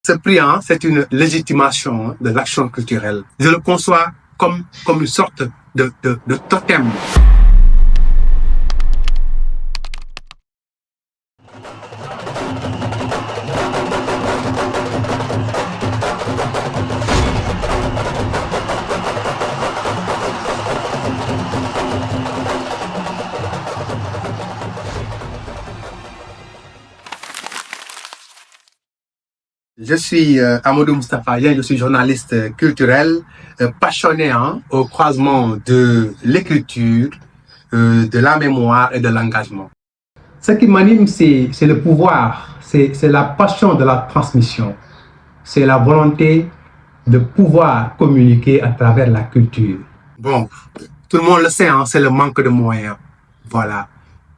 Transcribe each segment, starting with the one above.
Ce prix, c'est une légitimation de l'action culturelle. Je le conçois comme une sorte de totem. Je suis Amadou Moustapha Dieng, je suis journaliste culturel, passionné au croisement de l'écriture, de la mémoire et de l'engagement. Ce qui m'anime, c'est le pouvoir, c'est la passion de la transmission, c'est la volonté de pouvoir communiquer à travers la culture. Bon, tout le monde le sait, c'est le manque de moyens, voilà,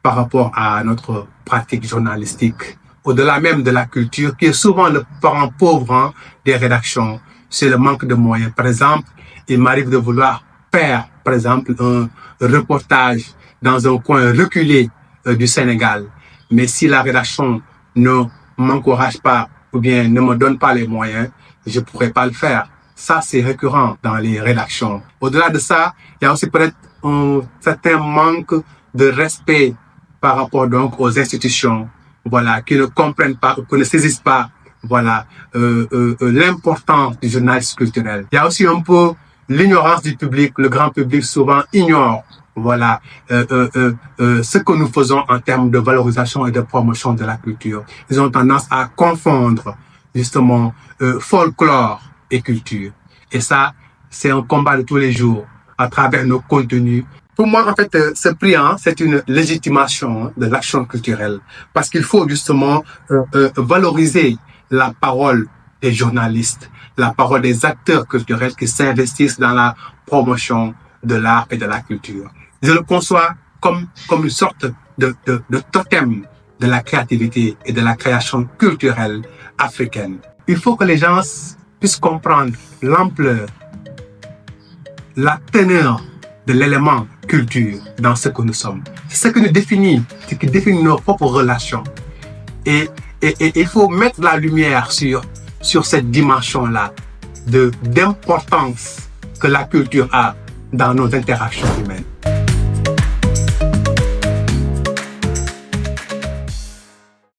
par rapport à notre pratique journalistique. Au-delà même de la culture, qui est souvent le parent pauvre des rédactions, c'est le manque de moyens. Par exemple, il m'arrive de vouloir faire, par exemple, un reportage dans un coin reculé du Sénégal. Mais si la rédaction ne m'encourage pas ou bien ne me donne pas les moyens, je ne pourrais pas le faire. Ça, c'est récurrent dans les rédactions. Au-delà de ça, il y a aussi peut-être un certain manque de respect par rapport donc aux institutions, voilà, qui ne comprennent pas, qui ne saisissent pas, voilà, l'importance du journalisme culturel. Il y a aussi un peu l'ignorance du public. Le grand public souvent ignore, voilà, ce que nous faisons en termes de valorisation et de promotion de la culture. Ils ont tendance à confondre justement folklore et culture. Et ça, c'est un combat de tous les jours à travers nos contenus. Pour moi, en fait, ce prix, c'est une légitimation de l'action culturelle parce qu'il faut justement valoriser la parole des journalistes, la parole des acteurs culturels qui s'investissent dans la promotion de l'art et de la culture. Je le conçois comme une sorte de totem de la créativité et de la création culturelle africaine. Il faut que les gens puissent comprendre l'ampleur, la teneur de l'élément culture dans ce que nous sommes. C'est ce qui nous définit, ce qui définit nos propres relations. Et il faut mettre la lumière sur cette dimension-là d'importance que la culture a dans nos interactions humaines.